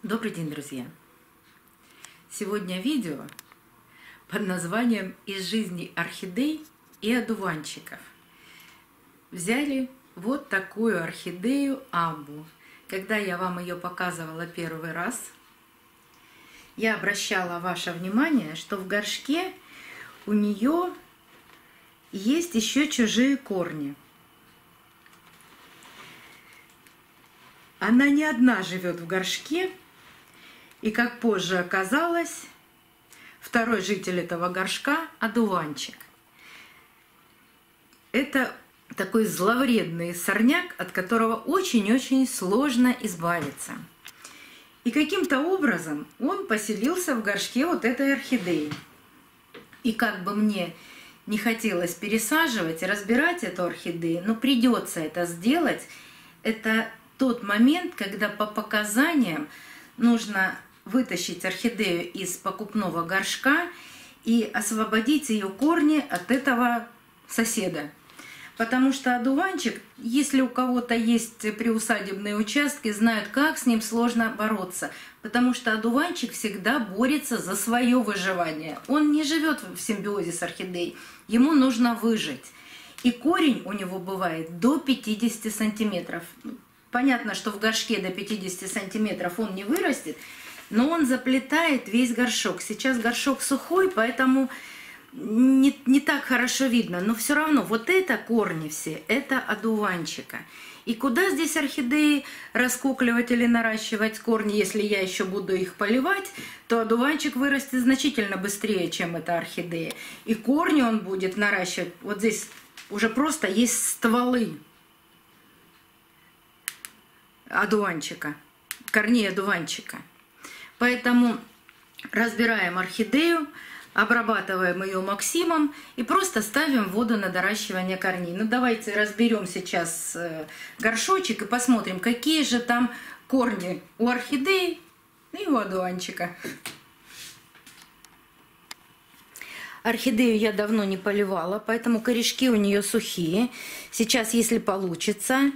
Добрый день, друзья! Сегодня видео под названием «Из жизни орхидей и одуванчиков». Взяли вот такую орхидею амбу. Когда я вам ее показывала первый раз, я обращала ваше внимание, что в горшке у нее есть еще чужие корни. Она не одна живет в горшке. И, как позже оказалось, второй житель этого горшка – одуванчик. Это такой зловредный сорняк, от которого очень-очень сложно избавиться. И каким-то образом он поселился в горшке вот этой орхидеи. И как бы мне не хотелось пересаживать и разбирать эту орхидею, но придется это сделать. Это тот момент, когда по показаниям нужно вытащить орхидею из покупного горшка и освободить ее корни от этого соседа. Потому что одуванчик, если у кого-то есть приусадебные участки, знают, как с ним сложно бороться. Потому что одуванчик всегда борется за свое выживание. Он не живет в симбиозе с орхидеей, ему нужно выжить. И корень у него бывает до 50 сантиметров. Понятно, что в горшке до 50 сантиметров он не вырастет, но он заплетает весь горшок. Сейчас горшок сухой, поэтому не так хорошо видно. Но все равно вот это корни все, это одуванчика. И куда здесь орхидеи раскукливать или наращивать корни? Если я еще буду их поливать, то одуванчик вырастет значительно быстрее, чем эта орхидея. И корни он будет наращивать. Вот здесь уже просто есть стволы одуванчика, корней одуванчика. Поэтому разбираем орхидею, обрабатываем ее Максимом и просто ставим воду на доращивание корней. Ну давайте разберем сейчас горшочек и посмотрим, какие же там корни у орхидеи и у одуванчика. Орхидею я давно не поливала, поэтому корешки у нее сухие. Сейчас, если получится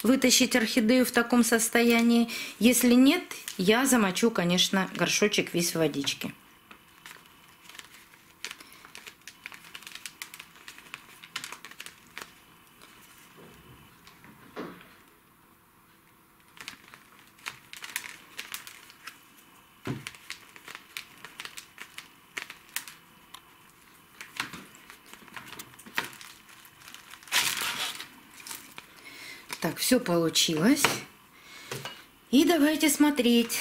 вытащить орхидею в таком состоянии. Если нет, я замочу, конечно, горшочек весь в водичке. Так, все получилось. И давайте смотреть.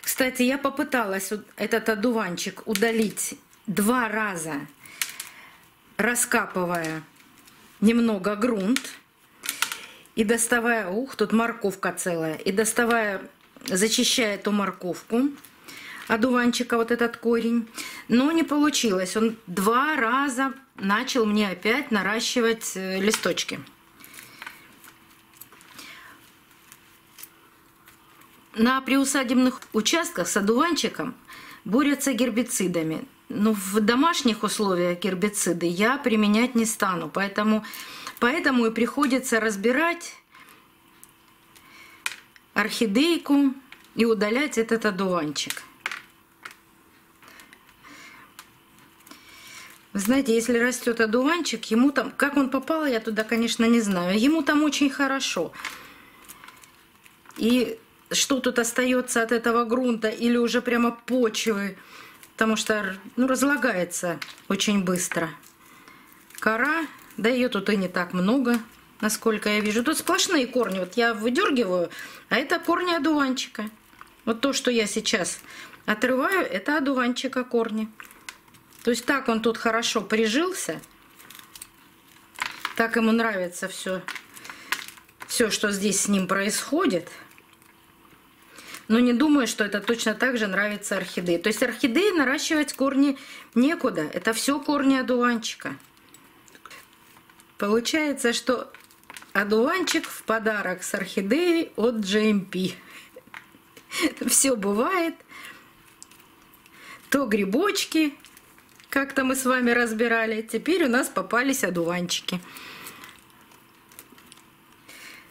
Кстати, я попыталась этот одуванчик удалить 2 раза, раскапывая немного грунт и доставая, тут морковка целая, и доставая, зачищая эту морковку одуванчика, вот этот корень. Но не получилось. Он 2 раза начал мне опять наращивать листочки. На приусадебных участках с одуванчиком борются гербицидами. Но в домашних условиях гербициды я применять не стану. Поэтому и приходится разбирать орхидейку и удалять этот одуванчик. Вы знаете, если растет одуванчик, ему там, как он попал, я туда, конечно, не знаю. Ему там очень хорошо. И что тут остается от этого грунта или уже прямо почвы, потому что разлагается очень быстро. Кора, да ее тут и не так много, насколько я вижу. Тут сплошные корни, вот я выдергиваю, а это корни одуванчика. Вот то, что я сейчас отрываю, это одуванчика корни. То есть так он тут хорошо прижился, так ему нравится все, что здесь с ним происходит. Но не думаю, что это точно так же нравится орхидее. То есть орхидеи наращивать корни некуда. Это все корни одуванчика. Получается, что одуванчик в подарок с орхидеей от GMP. Все бывает. То грибочки, как-то мы с вами разбирали. Теперь у нас попались одуванчики.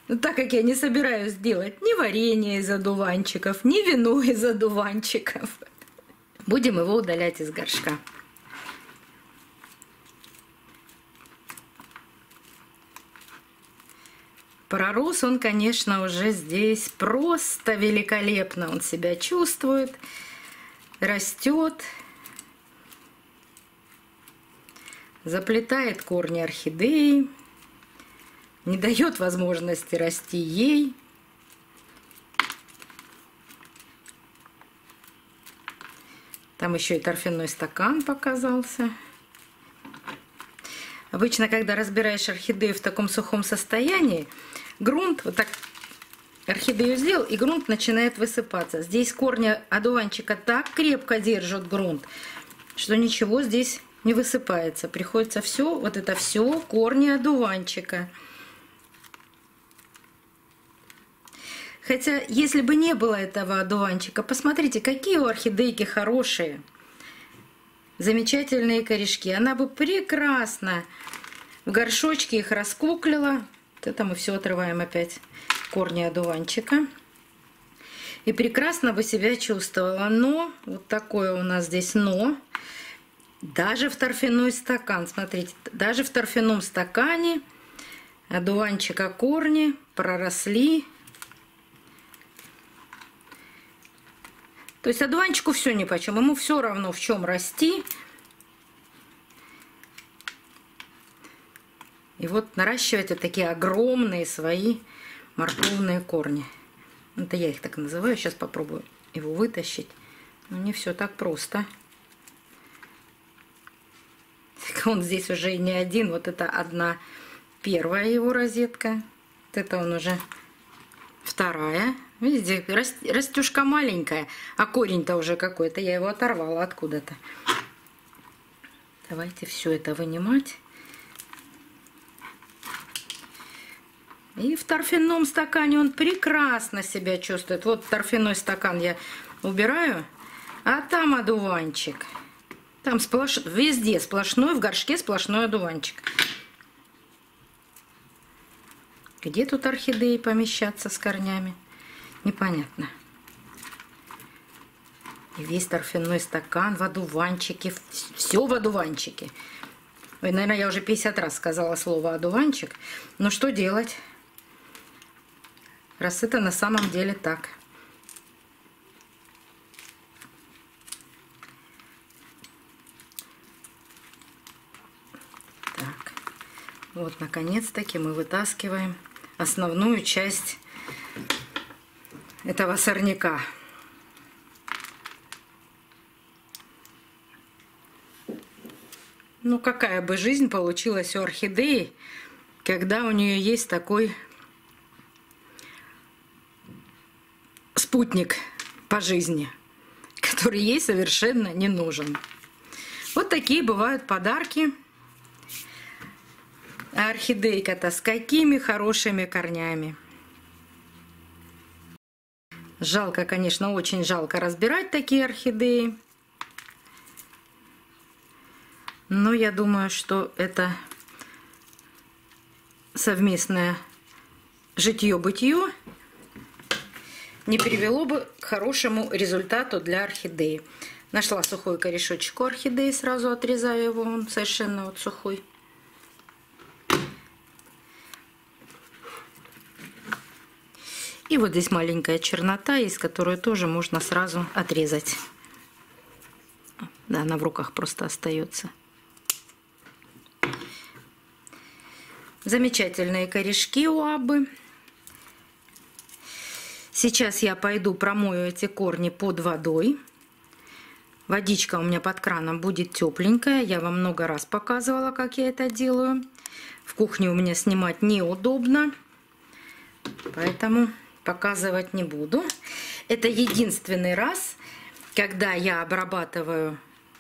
Но так как я не собираюсь делать ни варенье из одуванчиков, ни вино из одуванчиков, будем его удалять из горшка. Пророс он, конечно, уже здесь просто великолепно. Он себя чувствует, растет, заплетает корни орхидеи, не дает возможности расти ей. Там еще и торфяной стакан показался. Обычно, когда разбираешь орхидею в таком сухом состоянии, грунт, вот так орхидею сделал, и грунт начинает высыпаться. Здесь корни одуванчика так крепко держат грунт, что ничего здесь не высыпается. Приходится все, вот это все корни одуванчика. Хотя, если бы не было этого одуванчика, посмотрите, какие у орхидейки хорошие, замечательные корешки. Она бы прекрасно в горшочке их раскуклила. Вот это мы все отрываем опять, корни одуванчика. И прекрасно бы себя чувствовала. Но, вот такое у нас здесь но. Даже в торфяной стакан, смотрите, даже в торфяном стакане одуванчика корни проросли. То есть одуванчику все нипочем, ему все равно в чем расти. И вот наращивать вот такие огромные свои морковные корни. Это я их так называю. Сейчас попробую его вытащить. Но не все так просто. Он здесь уже и не один. Вот это одна первая его розетка. Вот это он уже вторая. Видите, растюшка маленькая, а корень-то уже какой-то. Я его оторвала откуда-то. Давайте все это вынимать. И в торфяном стакане он прекрасно себя чувствует. Вот торфяной стакан я убираю, а там одуванчик. Там везде сплошной, в горшке сплошной одуванчик. Где тут орхидеи помещаться с корнями? Непонятно. И весь торфяной стакан в одуванчике. Все в одуванчике. Ой, наверное, я уже 50 раз сказала слово одуванчик. Но что делать? Раз это на самом деле так. Так. Вот, наконец-таки мы вытаскиваем основную часть этого сорняка. Ну, какая бы жизнь получилась у орхидеи, когда у нее есть такой спутник по жизни, который ей совершенно не нужен. Вот такие бывают подарки. А орхидейка-то с какими хорошими корнями. Жалко, конечно, очень жалко разбирать такие орхидеи. Но я думаю, что это совместное житье-бытие не привело бы к хорошему результату для орхидеи. Нашла сухой корешочек у орхидеи, сразу отрезаю его, он совершенно вот сухой. И вот здесь маленькая чернота есть, которую тоже можно сразу отрезать. Да, она в руках просто остается. Замечательные корешки у Аббы. Сейчас я пойду промою эти корни под водой. Водичка у меня под краном будет тепленькая. Я вам много раз показывала, как я это делаю. В кухне у меня снимать неудобно, поэтому показывать не буду. Это единственный раз, когда я обрабатываю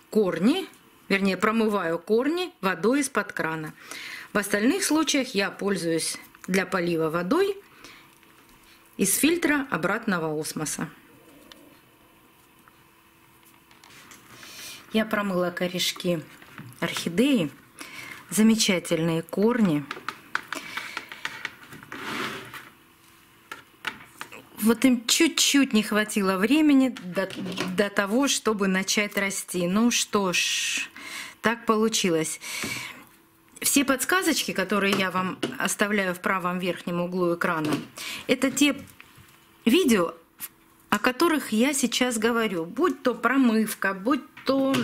корни, вернее промываю корни водой из-под крана. В остальных случаях я пользуюсь для полива водой из фильтра обратного осмоса. Я промыла корешки орхидеи. Замечательные корни. Вот им чуть-чуть не хватило времени до того, чтобы начать расти. Ну что ж, так получилось. Все подсказочки, которые я вам оставляю в правом верхнем углу экрана, это те видео, о которых я сейчас говорю. Будь то промывка, будь то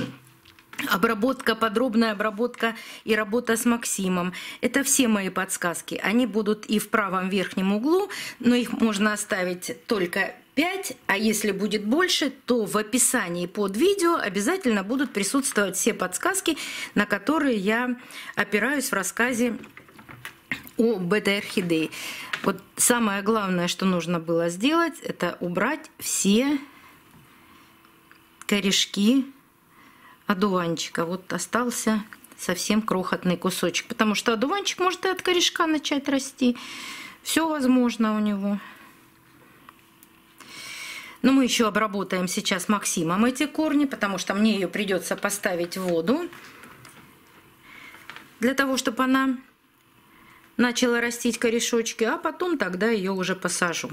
обработка, подробная обработка и работа с Максимом. Это все мои подсказки. Они будут и в правом верхнем углу, но их можно оставить только 5, а если будет больше, то в описании под видео обязательно будут присутствовать все подсказки, на которые я опираюсь в рассказе об этой орхидее. Вот самое главное, что нужно было сделать, это убрать все корешки одуванчика. Вот остался совсем крохотный кусочек, потому что одуванчик может и от корешка начать расти. Все возможно у него. Но мы еще обработаем сейчас Максимом эти корни, потому что мне ее придется поставить в воду, для того, чтобы она начала растить корешочки, а потом тогда ее уже посажу.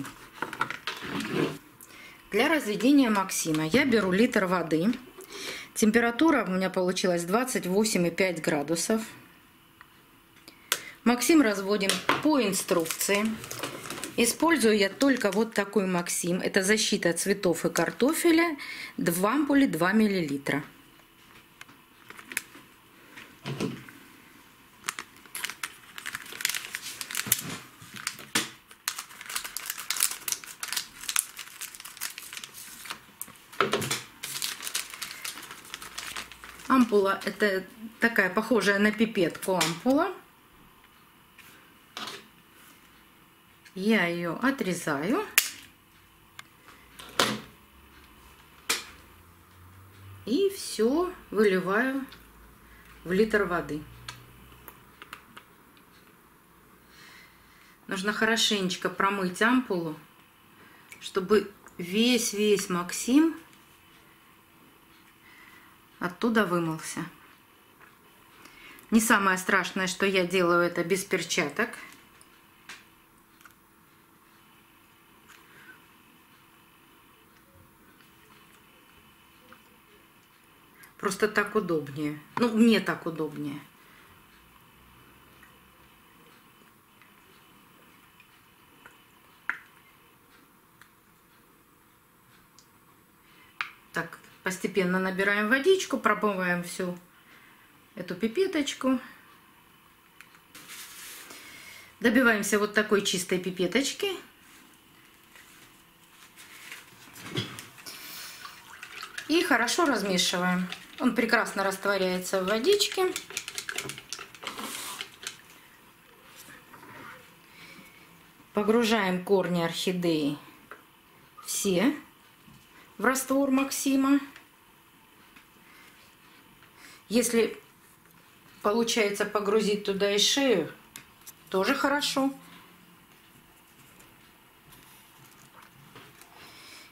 Для разведения Максима я беру литр воды. Температура у меня получилась 28,5 градусов. Максим разводим по инструкции. Использую я только вот такой Максим. Это защита цветов и картофеля. 2 ампули 2 мл. Ампула — это такая похожая на пипетку ампула. Я ее отрезаю и все выливаю в литр воды. Нужно хорошенечко промыть ампулу, чтобы весь Максим оттуда вымылся. Не самое страшное, что я делаю это без перчаток. Просто так удобнее. Ну, мне так удобнее. Так, постепенно набираем водичку, промываем всю эту пипеточку. Добиваемся вот такой чистой пипеточки. И хорошо размешиваем. Он прекрасно растворяется в водичке. Погружаем корни орхидеи все в раствор Максима. Если получается погрузить туда и шею, тоже хорошо.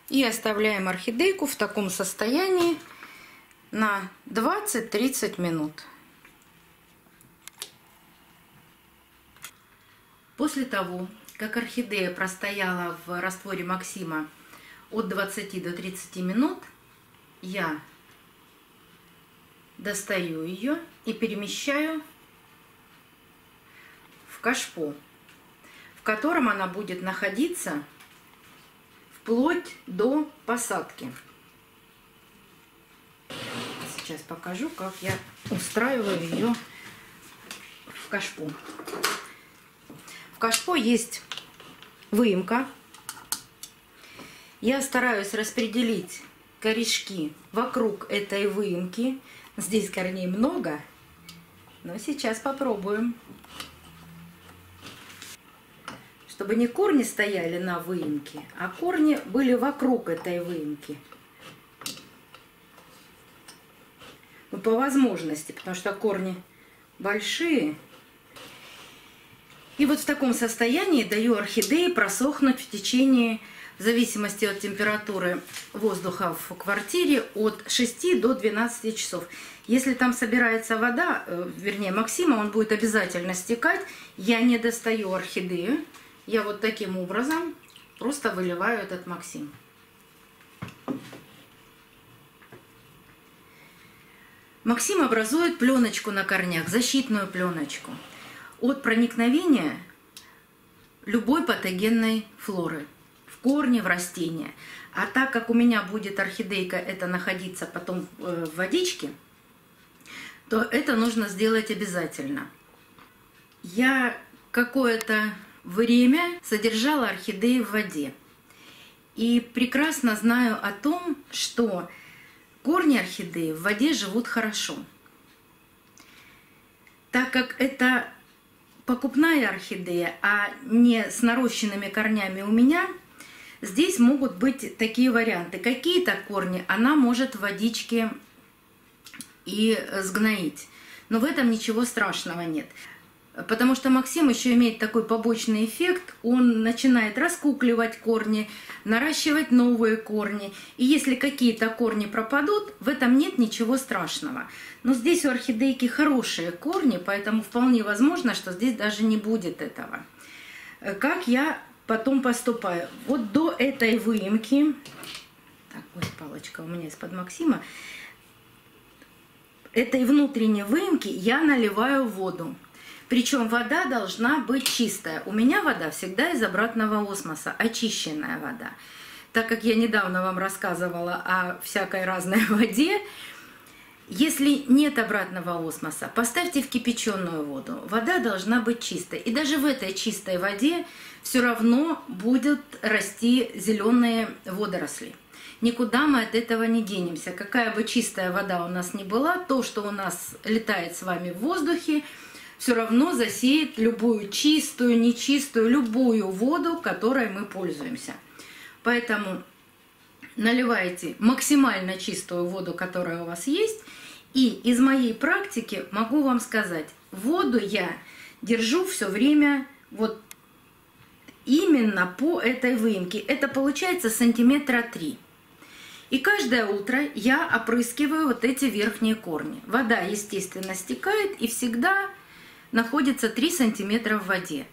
И оставляем орхидейку в таком состоянии на 20-30 минут. После того, как орхидея простояла в растворе Максима от 20 до 30 минут, я достаю ее и перемещаю в кашпо, в котором она будет находиться вплоть до посадки. Сейчас покажу, как я устраиваю ее в кашпо. В кашпо есть выемка. Я стараюсь распределить корешки вокруг этой выемки. Здесь корней много, но сейчас попробуем. Чтобы не корни стояли на выемке, а корни были вокруг этой выемки. Ну, по возможности, потому что корни большие. И вот в таком состоянии даю орхидее просохнуть в течение, в зависимости от температуры воздуха в квартире, от 6 до 12 часов. Если там собирается вода, вернее Максима, он будет обязательно стекать. Я не достаю орхидею. Я вот таким образом просто выливаю этот Максим. Максим образует пленочку на корнях, защитную пленочку от проникновения любой патогенной флоры в корни, в растения. А так как у меня будет орхидейка это находиться потом в водичке, то это нужно сделать обязательно. Я какое-то время содержала орхидеи в воде. И прекрасно знаю о том, что корни орхидеи в воде живут хорошо. Так как это покупная орхидея, а не с нарощенными корнями у меня, здесь могут быть такие варианты. Какие-то корни она может в водичке и сгноить. Но в этом ничего страшного нет. Потому что Максим еще имеет такой побочный эффект. Он начинает раскукливать корни, наращивать новые корни. И если какие-то корни пропадут, в этом нет ничего страшного. Но здесь у орхидейки хорошие корни, поэтому вполне возможно, что здесь даже не будет этого. Как я потом поступаю? Вот до этой выемки, так, вот палочка у меня из-под Максима, этой внутренней выемки я наливаю воду. Причем вода должна быть чистая. У меня вода всегда из обратного осмоса, очищенная вода. Так как я недавно вам рассказывала о всякой разной воде, если нет обратного осмоса, поставьте в кипяченую воду. Вода должна быть чистой. И даже в этой чистой воде все равно будут расти зеленые водоросли. Никуда мы от этого не денемся. Какая бы чистая вода у нас ни была, то, что у нас летает с вами в воздухе, все равно засеет любую чистую, нечистую, любую воду, которой мы пользуемся. Поэтому наливайте максимально чистую воду, которая у вас есть. И из моей практики могу вам сказать, воду я держу все время вот именно по этой выемке. Это получается сантиметра 3. И каждое утро я опрыскиваю вот эти верхние корни. Вода, естественно, стекает и всегда находится 3 сантиметра в воде.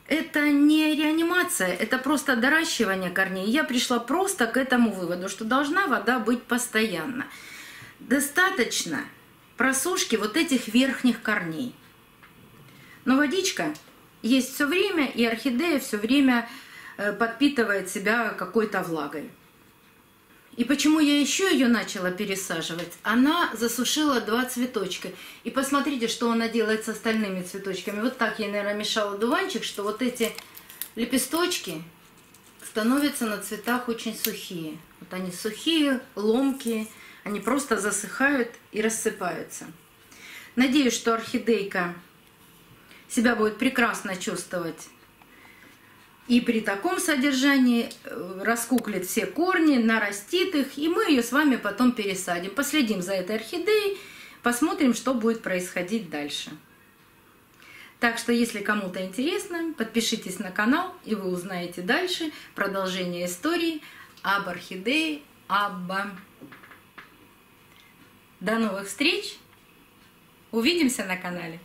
Это не реанимация, это просто доращивание корней. Я пришла просто к этому выводу, что должна вода быть постоянно. Достаточно просушки вот этих верхних корней. Но водичка есть все время, и орхидея все время подпитывает себя какой-то влагой. И почему я еще ее начала пересаживать? Она засушила 2 цветочка. И посмотрите, что она делает с остальными цветочками. Вот так я, наверное, мешала дуванчик, что вот эти лепесточки становятся на цветах очень сухие. Вот они сухие, ломкие, они просто засыхают и рассыпаются. Надеюсь, что орхидейка себя будет прекрасно чувствовать. И при таком содержании раскуклит все корни, нарастит их, и мы ее с вами потом пересадим. Последим за этой орхидеей, посмотрим, что будет происходить дальше. Так что, если кому-то интересно, подпишитесь на канал, и вы узнаете дальше продолжение истории об орхидее Абба. До новых встреч! Увидимся на канале!